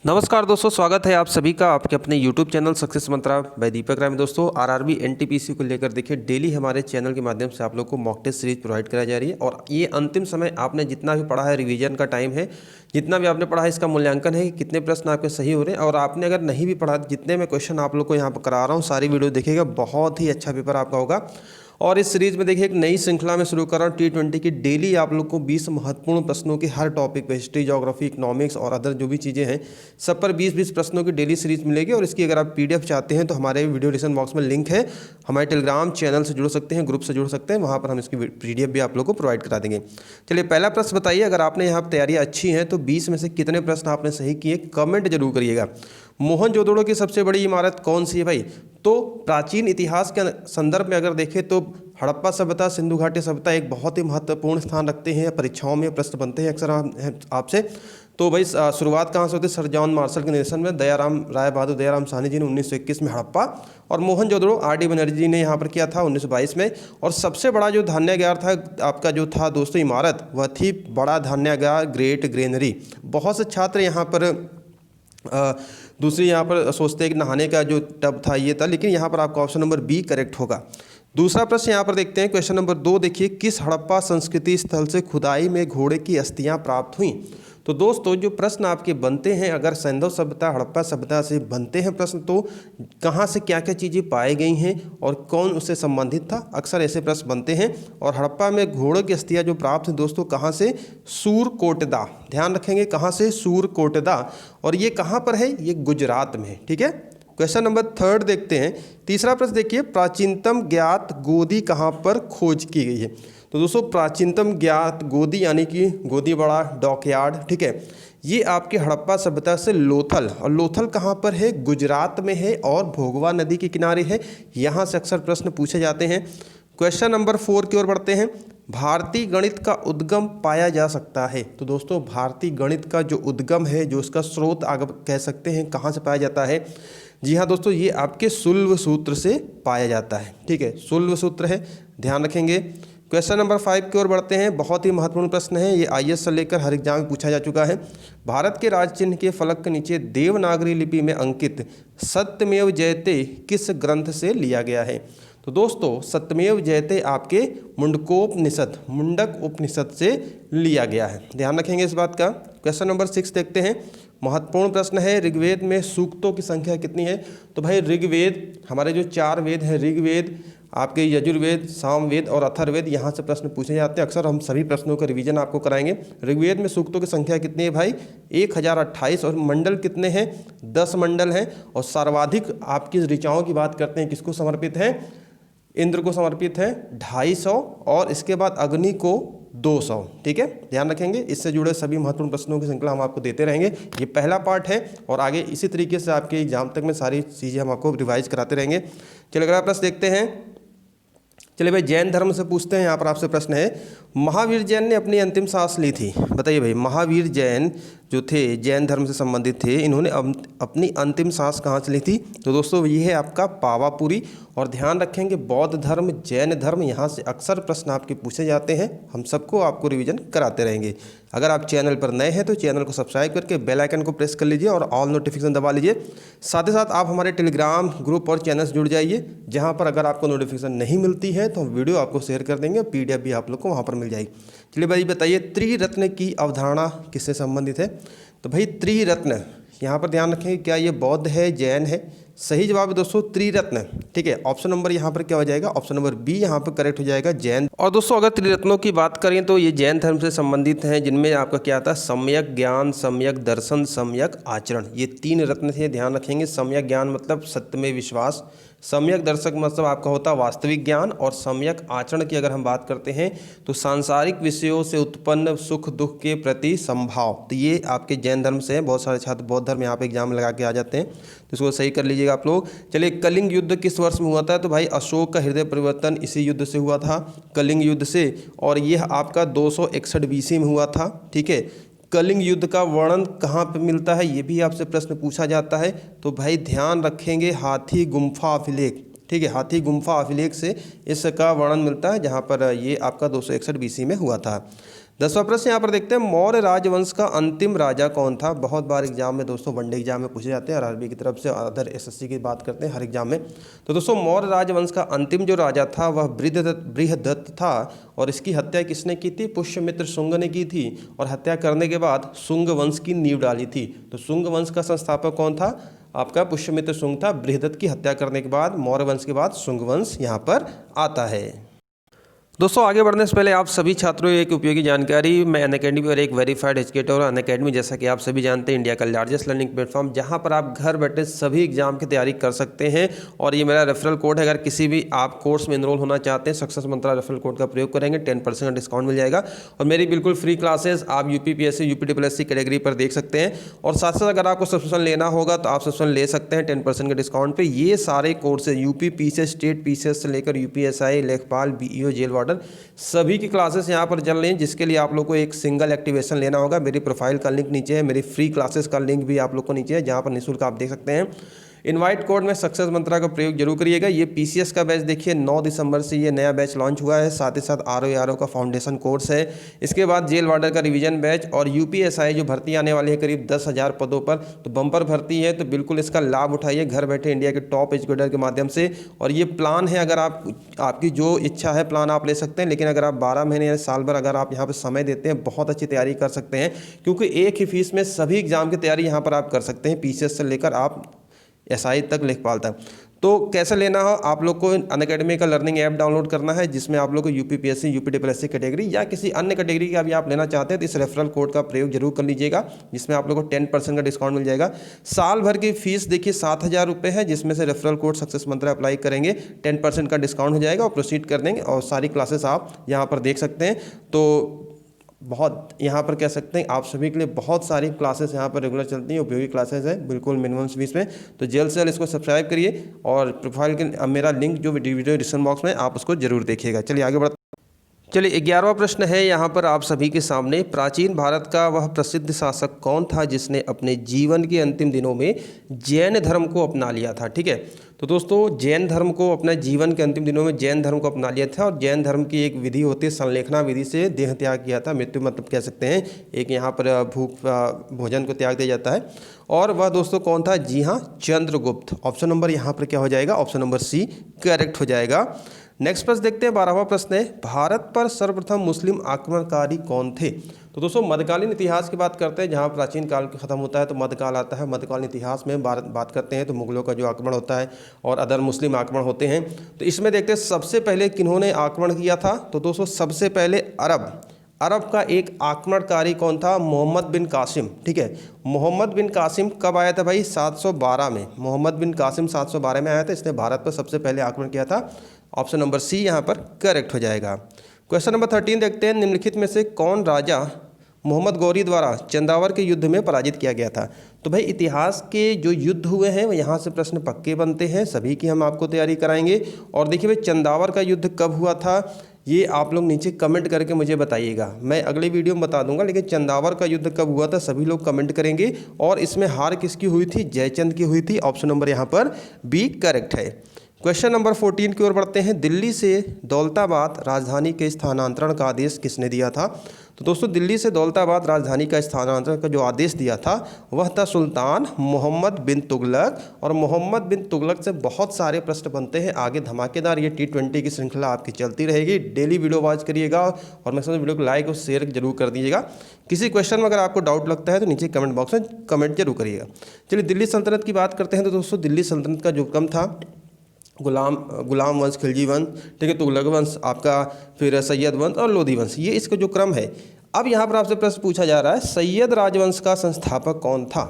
नमस्कार दोस्तों, स्वागत है आप सभी का आपके अपने YouTube चैनल सक्सेस मंत्रा बाय दीपक राय में। दोस्तों आरआरबी एनटीपीसी को लेकर देखिए डेली हमारे चैनल के माध्यम से आप लोग को मॉक टेस्ट सीरीज प्रोवाइड कराई जा रही है और ये अंतिम समय आपने जितना भी पढ़ा है रिवीजन का टाइम है। जितना भी आपने पढ़ा है इसका मूल्यांकन है कि कितने प्रश्न आपके सही हो रहे हैं। और आपने अगर नहीं भी पढ़ा, जितने मैं क्वेश्चन आप लोग को यहाँ पर करा रहा हूँ सारी वीडियो देखिएगा, बहुत ही अच्छा पेपर आपका होगा। और इस सीरीज में देखिए एक नई श्रृंखला में शुरू कर रहा हूँ T20 की। डेली आप लोग को 20 महत्वपूर्ण प्रश्नों के हर टॉपिक पे, हिस्ट्री, ज्योग्राफी, इकोनॉमिक्स और अदर जो भी चीज़ें हैं सब पर 20-20 प्रश्नों की डेली सीरीज मिलेगी। और इसकी अगर आप PDF चाहते हैं तो हमारे वीडियो डिस्क्रिप्शन बॉक्स में लिंक है, हमारे टेलीग्राम चैनल से जुड़ सकते हैं, ग्रुप से जुड़ सकते हैं, वहाँ पर हम इसकी PDF भी आप लोग को प्रोवाइड करा देंगे। चलिए पहला प्रश्न बताइए, अगर आपने यहाँ तैयारियाँ अच्छी हैं तो 20 में से कितने प्रश्न आपने सही किए, कमेंट जरूर करिएगा। मोहनजोदड़ो की सबसे बड़ी इमारत कौन सी है भाई? तो प्राचीन इतिहास के संदर्भ में अगर देखें तो हड़प्पा सभ्यता, सिंधु घाटी सभ्यता एक बहुत ही महत्वपूर्ण स्थान रखते हैं। परीक्षाओं में प्रश्न बनते हैं अक्सर आपसे। तो भाई शुरुआत कहाँ से होती है? सर जॉन मार्शल के निर्देशन में दयाराम राय बहादुर दयाराम साहनी जी ने 1921 में हड़प्पा, और मोहनजोदड़ो RD बनर्जी जी ने यहाँ पर किया था 1922 में। और सबसे बड़ा जो धान्यागार था आपका जो था दोस्तों इमारत, वह थी बड़ा धान्यागार, ग्रेट ग्रेनरी। बहुत से छात्र यहाँ पर दूसरी यहाँ पर सोचते हैं कि नहाने का जो टब था ये था, लेकिन यहाँ पर आपका ऑप्शन नंबर बी करेक्ट होगा। दूसरा प्रश्न यहाँ पर देखते हैं, क्वेश्चन नंबर 2 देखिए, किस हड़प्पा संस्कृति स्थल से खुदाई में घोड़े की अस्थियाँ प्राप्त हुई? तो दोस्तों जो प्रश्न आपके बनते हैं, अगर सैंधव सभ्यता, हड़प्पा सभ्यता से बनते हैं प्रश्न, तो कहाँ से क्या क्या चीज़ें पाई गई हैं और कौन उससे संबंधित था, अक्सर ऐसे प्रश्न बनते हैं। और हड़प्पा में घोड़ों की अस्थियाँ जो प्राप्त हैं दोस्तों, कहाँ से? सूरकोटदा, ध्यान रखेंगे कहाँ से? सूरकोटदा। और ये कहाँ पर है? ये गुजरात में है। ठीक है। क्वेश्चन नंबर 3 देखते हैं। तीसरा प्रश्न देखिए, प्राचीनतम ज्ञात गोदी कहाँ पर खोज की गई है? तो दोस्तों प्राचीनतम ज्ञात गोदी यानी कि गोदी बड़ा डॉकयार्ड, ठीक है, ये आपके हड़प्पा सभ्यता से लोथल, और लोथल कहाँ पर है? गुजरात में है और भोगवा नदी के किनारे है। यहाँ से अक्सर प्रश्न पूछे जाते हैं। क्वेश्चन नंबर 4 की ओर बढ़ते हैं। भारतीय गणित का उद्गम पाया जा सकता है? तो दोस्तों भारतीय गणित का जो उद्गम है, जो उसका स्रोत आगे कह सकते हैं, कहाँ से पाया जाता है? जी हाँ दोस्तों, ये आपके शुल्ब सूत्र से पाया जाता है। ठीक है, शुल्ब सूत्र है, ध्यान रखेंगे। क्वेश्चन नंबर 5 की ओर बढ़ते हैं। बहुत ही महत्वपूर्ण प्रश्न है ये, IAS से लेकर हर एग्जाम में पूछा जा चुका है। भारत के राज चिन्ह के फलक के नीचे देवनागरी लिपि में अंकित सत्यमेव जयते किस ग्रंथ से लिया गया है? तो दोस्तों सत्यमेव जयते आपके मुंडक उपनिषद से लिया गया है, ध्यान रखेंगे इस बात का। क्वेश्चन नंबर 6 देखते हैं, महत्वपूर्ण प्रश्न है, ऋग्वेद में सूक्तों की संख्या कितनी है? तो भाई ऋग्वेद, हमारे जो 4 वेद हैं, ऋग्वेद, आपके यजुर्वेद, सामवेद और अथर्ववेद, यहाँ से प्रश्न पूछे जाते हैं। अक्सर हम सभी प्रश्नों का रिवीजन आपको कराएंगे। ऋग्वेद में सूक्तों की संख्या कितनी है भाई? 1028। और मंडल कितने हैं? 10 मंडल हैं। और सर्वाधिक आपकी ऋचाओं की बात करते हैं, किसको समर्पित है? इंद्र को समर्पित है 250, और इसके बाद अग्नि को 200। ठीक है, ध्यान रखेंगे। इससे जुड़े सभी महत्वपूर्ण प्रश्नों की श्रृंखला हम आपको देते रहेंगे। ये पहला पार्ट है और आगे इसी तरीके से आपके एग्जाम तक में सारी चीज़ें हम आपको रिवाइज कराते रहेंगे। चलिए अगला प्रश्न देखते हैं। चलिए भाई जैन धर्म से पूछते हैं। यहाँ पर आपसे प्रश्न है, महावीर जैन ने अपनी अंतिम सांस ली थी? बताइए भाई, महावीर जैन जो थे, जैन धर्म से संबंधित थे, इन्होंने अपनी अंतिम सांस कहाँ से ली थी? तो दोस्तों ये है आपका पावापुरी। और ध्यान रखेंगे बौद्ध धर्म, जैन धर्म, यहाँ से अक्सर प्रश्न आपके पूछे जाते हैं। हम सबको आपको रिवीजन कराते रहेंगे। अगर आप चैनल पर नए हैं तो चैनल को सब्सक्राइब करके बेल आइकन को प्रेस कर लीजिए और ऑल नोटिफिकेशन दबा लीजिए। साथ ही साथ आप हमारे टेलीग्राम ग्रुप और चैनल से जुड़ जाइए, जहाँ पर अगर आपको नोटिफिकेशन नहीं मिलती है तो हम वीडियो आपको शेयर कर देंगे, PDF भी आप लोग को वहाँ पर मिल जाएगी। चलिए भाई बताइए, त्रिरत्न की अवधारणा किससे संबंधित है? तो भाई त्रिरत्न, यहाँ पर ध्यान रखेंगे, क्या ये बौद्ध है, जैन है? सही जवाब है दोस्तों त्रिरत्न। ठीक है, ऑप्शन नंबर यहाँ पर क्या हो जाएगा? ऑप्शन नंबर बी यहाँ पर करेक्ट हो जाएगा, जैन। और दोस्तों अगर त्रिरत्नों की बात करें तो ये जैन धर्म से संबंधित हैं, जिनमें आपका क्या आता है? सम्यक ज्ञान, सम्यक दर्शन, सम्यक आचरण, ये 3 रत्न थे, ध्यान रखेंगे। सम्यक ज्ञान मतलब सत्य में विश्वास, सम्यक दर्शक मतलब आपका होता है वास्तविक ज्ञान, और सम्यक आचरण की अगर हम बात करते हैं तो सांसारिक विषयों से उत्पन्न सुख दुख के प्रति संभाव। तो ये आपके जैन धर्म से है। बहुत सारे छात्र बौद्ध धर्म यहाँ पे एग्जाम लगा के आ जाते हैं, तो इसको सही कर लीजिएगा आप लोग। चलिए कलिंग युद्ध किस वर्ष में हुआ था? तो भाई अशोक का हृदय परिवर्तन इसी युद्ध से हुआ था, कलिंग युद्ध से, और यह आपका 261 BC में हुआ था। ठीक है, कलिंग युद्ध का वर्णन कहाँ पे मिलता है, ये भी आपसे प्रश्न पूछा जाता है। तो भाई ध्यान रखेंगे हाथी गुम्फा अभिलेख। ठीक है, हाथी गुम्फा अभिलेख से इसका वर्णन मिलता है, जहाँ पर ये आपका 261 BC में हुआ था। 10वां प्रश्न यहाँ पर देखते हैं, मौर्य राजवंश का अंतिम राजा कौन था। बहुत बार एग्जाम में दोस्तों, वनडे एग्जाम में पूछे जाते हैं, आरआरबी की तरफ से, अदर एसएससी की बात करते हैं हर एग्जाम में। तो दोस्तों मौर्य राजवंश का अंतिम जो राजा था वह बृहदत्त था। और इसकी हत्या किसने की थी? पुष्यमित्र शुंग ने की थी। और हत्या करने के बाद शुंग वंश की नींव डाली थी। तो शुंग वंश का संस्थापक कौन था? आपका पुष्यमित्र शुंग था। बृहदत्त की हत्या करने के बाद मौर्य वंश के बाद शुंग वंश यहाँ पर आता है। दोस्तों आगे बढ़ने से पहले आप सभी छात्रों एक उपयोगी जानकारी, मैं अनअकैडमी पर एक वेरीफाइड एजुकेटर और अनअकैडमी जैसा कि आप सभी जानते हैं इंडिया का लार्जेस्ट लर्निंग प्लेटफॉर्म, जहां पर आप घर बैठे सभी एग्जाम की तैयारी कर सकते हैं। और ये मेरा रेफरल कोड है, अगर किसी भी आप कोर्स में एनरोल होना चाहते हैं सक्सेस मंत्रा रेफरल कोड का प्रयोग करेंगे 10% का डिस्काउंट मिल जाएगा। और मेरी बिल्कुल फ्री क्लासेस आप यूपीपीएससी यूपीडब्ल्यूएससी कैटेगरी पर देख सकते हैं। और साथ साथ अगर आपको सब्सक्रिप्शन लेना होगा तो आप सब्सक्रिप्शन ले सकते हैं 10% के डिस्काउंट पर। ये सारे courses UP PCS, state PCS से लेकर यूपीएसआई, लेखपाल, बीईओ, जेल वार्डन सभी की क्लासेस यहाँ पर चल रही हैं, जिसके लिए आप लोग को एक सिंगल एक्टिवेशन लेना होगा। मेरी प्रोफाइल का लिंक नीचे है, मेरी फ्री क्लासेस का लिंक भी आप लोग को नीचे है, जहाँ पर निःशुल्क आप देख सकते हैं। इनवाइट कोड में सक्सेस मंत्रा का प्रयोग जरूर करिएगा। ये पीसीएस का बैच देखिए 9 दिसंबर से ये नया बैच लॉन्च हुआ है, साथ ही साथ आरओ का फाउंडेशन कोर्स है। इसके बाद जेल वार्डर का रिवीजन बैच और यूपीएसआई जो भर्ती आने वाली है करीब 10,000 पदों पर, तो बम्पर भर्ती है, तो बिल्कुल इसका लाभ उठाइए घर बैठे इंडिया के टॉप एजुकेटर के माध्यम से। और ये प्लान है, अगर आपकी जो इच्छा है प्लान आप ले सकते हैं, लेकिन अगर आप 12 महीने या साल भर अगर आप यहाँ पर समय देते हैं बहुत अच्छी तैयारी कर सकते हैं, क्योंकि एक ही फीस में सभी एग्जाम की तैयारी यहाँ पर आप कर सकते हैं, पीसीएस से लेकर आप एसआई तक, लेखपाल तक। तो कैसे लेना हो, आप लोग को अनअकैडमी का लर्निंग ऐप डाउनलोड करना है, जिसमें आप लोग को यूपीपीएससी यूपीडब्ल्यूएससी कैटेगरी या किसी अन्य कैटेगरी का भी आप लेना चाहते हैं तो इस रेफरल कोड का प्रयोग जरूर कर लीजिएगा, जिसमें आप लोग को 10% का डिस्काउंट मिल जाएगा। साल भर की फीस देखिए 7,000 रुपये है, जिसमें से रेफरल कोड सक्सेस मंत्रा अप्लाई करेंगे 10% का डिस्काउंट हो जाएगा और प्रोसीड कर देंगे। और सारी क्लासेस आप यहाँ पर देख सकते हैं। तो बहुत यहाँ पर कह सकते हैं आप सभी के लिए बहुत सारी क्लासेस यहाँ पर रेगुलर चलती हैं, उपयोगी क्लासेस है बिल्कुल मिनिमम फीस में। तो जल्द से जल्द इसको सब्सक्राइब करिए और प्रोफाइल के मेरा लिंक जो वीडियो डिस्क्रिप्शन बॉक्स में आप उसको जरूर देखिएगा। चलिए आगे बढ़ते। चलिए 11वां प्रश्न है यहाँ पर आप सभी के सामने, प्राचीन भारत का वह प्रसिद्ध शासक कौन था जिसने अपने जीवन के अंतिम दिनों में जैन धर्म को अपना लिया था। ठीक है, तो दोस्तों जैन धर्म को अपने जीवन के अंतिम दिनों में जैन धर्म को अपना लिया था। और जैन धर्म की एक विधि होती है संलेखना विधि से देह त्याग किया था, मृत्यु मतलब कह सकते हैं एक यहाँ पर भोजन को त्याग दिया जाता है। और वह दोस्तों कौन था? जी हाँ, चंद्रगुप्त। ऑप्शन नंबर यहाँ पर क्या हो जाएगा? ऑप्शन नंबर सी करेक्ट हो जाएगा। नेक्स्ट प्रश्न देखते हैं, 12वां प्रश्न है, भारत पर सर्वप्रथम मुस्लिम आक्रमणकारी कौन थे। तो दोस्तों मध्यकालीन इतिहास की बात करते हैं, जहाँ प्राचीन काल खत्म होता है तो मध्यकाल आता है। मध्यकालीन इतिहास में बात करते हैं तो मुगलों का जो आक्रमण होता है और अदर मुस्लिम आक्रमण होते हैं। तो इसमें देखते हैं सबसे पहले किन्होंने आक्रमण किया था। तो दोस्तों सबसे पहले अरब का एक आक्रमणकारी कौन था? मोहम्मद बिन कासिम। ठीक है, मोहम्मद बिन कासिम कब आया था भाई? 712 में। मोहम्मद बिन कासिम 712 में आया था, इसने भारत पर सबसे पहले आक्रमण किया था। ऑप्शन नंबर सी यहाँ पर करेक्ट हो जाएगा। क्वेश्चन नंबर 13 देखते हैं, निम्नलिखित में से कौन राजा मोहम्मद गौरी द्वारा चंदावर के युद्ध में पराजित किया गया था। तो भाई इतिहास के जो युद्ध हुए हैं यहाँ से प्रश्न पक्के बनते हैं, सभी की हम आपको तैयारी कराएंगे। और देखिए भाई चंदावर का युद्ध कब हुआ था ये आप लोग नीचे कमेंट करके मुझे बताइएगा, मैं अगले वीडियो में बता दूंगा। लेकिन चंदावर का युद्ध कब हुआ था सभी लोग कमेंट करेंगे। और इसमें हार किसकी हुई थी? जयचंद की हुई थी। ऑप्शन नंबर यहाँ पर बी करेक्ट है। क्वेश्चन नंबर 14 की ओर बढ़ते हैं, दिल्ली से दौलताबाद राजधानी के स्थानांतरण का आदेश किसने दिया था। तो दोस्तों दिल्ली से दौलताबाद राजधानी का स्थानांतरण का जो आदेश दिया था वह था सुल्तान मोहम्मद बिन तुगलक। और मोहम्मद बिन तुगलक से बहुत सारे प्रश्न बनते हैं आगे धमाकेदार। ये T20 की श्रृंखला आपकी चलती रहेगी, डेली वीडियो वॉच करिएगा और मैं समझ वीडियो को लाइक और शेयर जरूर कर दीजिएगा। किसी क्वेश्चन में अगर आपको डाउट लगता है तो नीचे कमेंट बॉक्स में कमेंट जरूर करिएगा। चलिए दिल्ली सल्तनत की बात करते हैं। तो दोस्तों दिल्ली सल्तनत का जो क्रम था गुलाम वंश, खिलजी वंश, ठीक है, तुगलक वंश आपका, फिर सैयद वंश और लोधी वंश, ये इसका जो क्रम है। अब यहाँ पर आपसे प्रश्न पूछा जा रहा है, सैयद राजवंश का संस्थापक कौन था।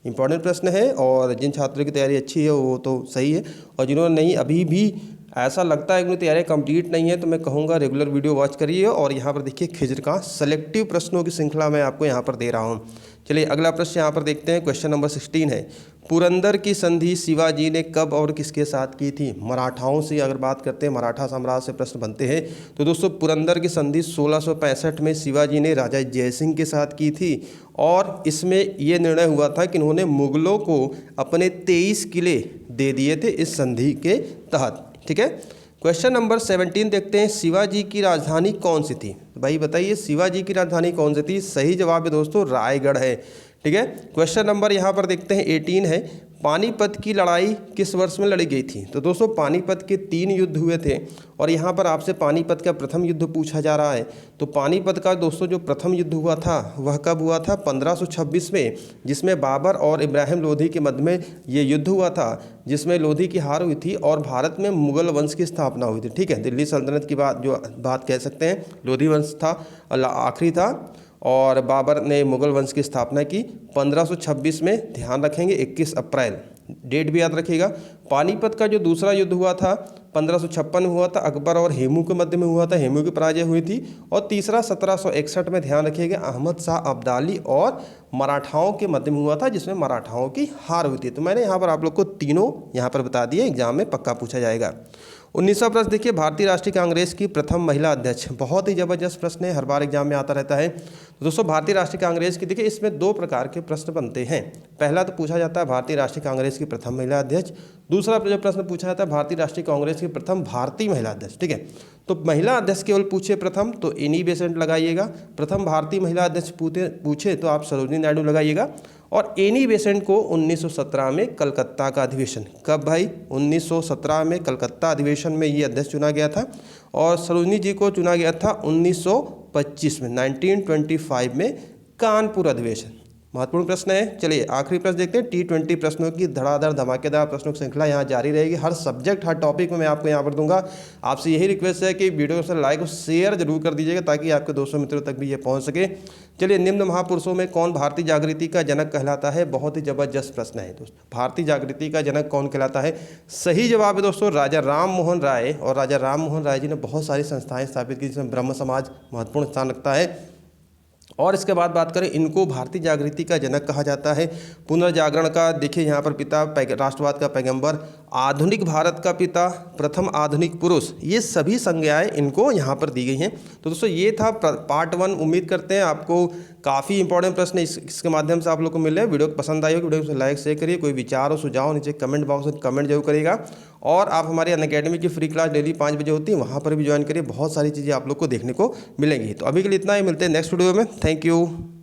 इंपॉर्टेंट प्रश्न है और जिन छात्रों की तैयारी अच्छी है वो तो सही है, और जिन्होंने नहीं अभी भी ऐसा लगता है कि उनकी तैयारी कंप्लीट नहीं है तो मैं कहूँगा रेगुलर वीडियो वॉच करिए। और यहाँ पर देखिए खिजर का सेलेक्टिव प्रश्नों की श्रृंखला मैं आपको यहाँ पर दे रहा हूँ। चलिए अगला प्रश्न यहाँ पर देखते हैं, क्वेश्चन नंबर 16 है, पुरंदर की संधि शिवाजी ने कब और किसके साथ की थी। मराठाओं से अगर बात करते हैं, मराठा साम्राज्य से प्रश्न बनते हैं। तो दोस्तों पुरंदर की संधि 1665 में शिवाजी ने राजा जयसिंह के साथ की थी। और इसमें यह निर्णय हुआ था कि उन्होंने मुगलों को अपने 23 किले दे दिए थे इस संधि के तहत। ठीक है, क्वेश्चन नंबर 17 देखते हैं, शिवाजी की राजधानी कौन सी थी? भाई बताइए शिवाजी की राजधानी कौन सी थी? सही जवाब है दोस्तों रायगढ़ है। ठीक है, क्वेश्चन नंबर यहाँ पर देखते हैं 18 है, पानीपत की लड़ाई किस वर्ष में लड़ी गई थी? तो दोस्तों पानीपत के 3 युद्ध हुए थे और यहाँ पर आपसे पानीपत का प्रथम युद्ध पूछा जा रहा है। तो पानीपत का दोस्तों जो प्रथम युद्ध हुआ था वह कब हुआ था? 1526 में, जिसमें बाबर और इब्राहिम लोधी के मध्य में ये युद्ध हुआ था, जिसमें लोधी की हार हुई थी और भारत में मुगल वंश की स्थापना हुई थी। ठीक है, दिल्ली सल्तनत की बात कह सकते हैं, लोधी वंश था आखिरी था और बाबर ने मुगल वंश की स्थापना की 1526 में। ध्यान रखेंगे 21 अप्रैल, डेट भी याद रखिएगा। पानीपत का जो दूसरा युद्ध हुआ था 1556 में हुआ था, अकबर और हेमू के मध्य में हुआ था, हेमू की पराजय हुई थी। और तीसरा 1761 में, ध्यान रखिएगा, अहमद शाह अब्दाली और मराठाओं के मध्य में हुआ था, जिसमें मराठाओं की हार हुई थी। तो मैंने यहाँ पर आप लोग को तीनों यहाँ पर बता दिए, एग्जाम में पक्का पूछा जाएगा। 19वां प्रश्न देखिए, भारतीय राष्ट्रीय कांग्रेस की प्रथम महिला अध्यक्ष, बहुत ही जबरदस्त प्रश्न है, हर बार एग्जाम में आता रहता है। तो दोस्तों भारतीय राष्ट्रीय कांग्रेस की देखिए इसमें 2 प्रकार के प्रश्न बनते हैं। पहला तो पूछा जाता है भारतीय राष्ट्रीय कांग्रेस की प्रथम महिला अध्यक्ष, दूसरा जो प्रश्न पूछा जाता है भारतीय राष्ट्रीय कांग्रेस की प्रथम भारतीय महिला अध्यक्ष। ठीक है, तो महिला अध्यक्ष केवल पूछे प्रथम तो एनी बेसेंट लगाइएगा, प्रथम भारतीय महिला अध्यक्ष पूछे तो आप सरोजिनी नायडू लगाइएगा। और एनी बेसेंट को 1917 में कलकत्ता का अधिवेशन, कब भाई? 1917 में कलकत्ता अधिवेशन में ये अध्यक्ष चुना गया था। और सरोजिनी जी को चुना गया था 1925 में, 1925 में कानपुर अधिवेशन। महत्वपूर्ण प्रश्न है। चलिए आखिरी प्रश्न देखते हैं। T20 प्रश्नों की धड़ाधड़ धमाकेदार प्रश्नों की श्रृंखला यहाँ जारी रहेगी। हर सब्जेक्ट हर टॉपिक में मैं आपको यहाँ पर दूंगा। आपसे यही रिक्वेस्ट है कि वीडियो को लाइक और शेयर जरूर कर दीजिएगा ताकि आपके दोस्तों मित्रों तक भी ये पहुँच सके। चलिए, निम्न महापुरुषों में कौन भारतीय जागृति का जनक कहलाता है? बहुत ही जबरदस्त प्रश्न है दोस्तों, भारतीय जागृति का जनक कौन कहलाता है? सही जवाब है दोस्तों राजा राम मोहन राय। और राजा राम मोहन राय जी ने बहुत सारी संस्थाएं स्थापित की, जिसमें ब्रह्म समाज महत्वपूर्ण स्थान रखता है। और इसके बाद बात करें, इनको भारतीय जागृति का जनक कहा जाता है। पुनर्जागरण का देखिए यहाँ पर पिता, राष्ट्रवाद का पैगंबर, आधुनिक भारत का पिता, प्रथम आधुनिक पुरुष, ये सभी संज्ञाएं इनको यहाँ पर दी गई हैं। तो दोस्तों ये था पार्ट 1। उम्मीद करते हैं आपको काफ़ी इंपॉर्टेंट प्रश्न इसके माध्यम से आप लोग को मिल रहे हैं। वीडियो पसंद आई हो वीडियो को लाइक शेयर करिए। कोई विचार हो सुझाव नीचे कमेंट बॉक्स में कमेंट जरूर करिएगा। और आप हमारे अनअकैडमी की फ्री क्लास डेली 5 बजे होती है, वहाँ पर भी ज्वाइन करिए। बहुत सारी चीज़ें आप लोग को देखने को मिलेंगी। तो अभी के लिए इतना ही, मिलते हैं नेक्स्ट वीडियो में। Thank you.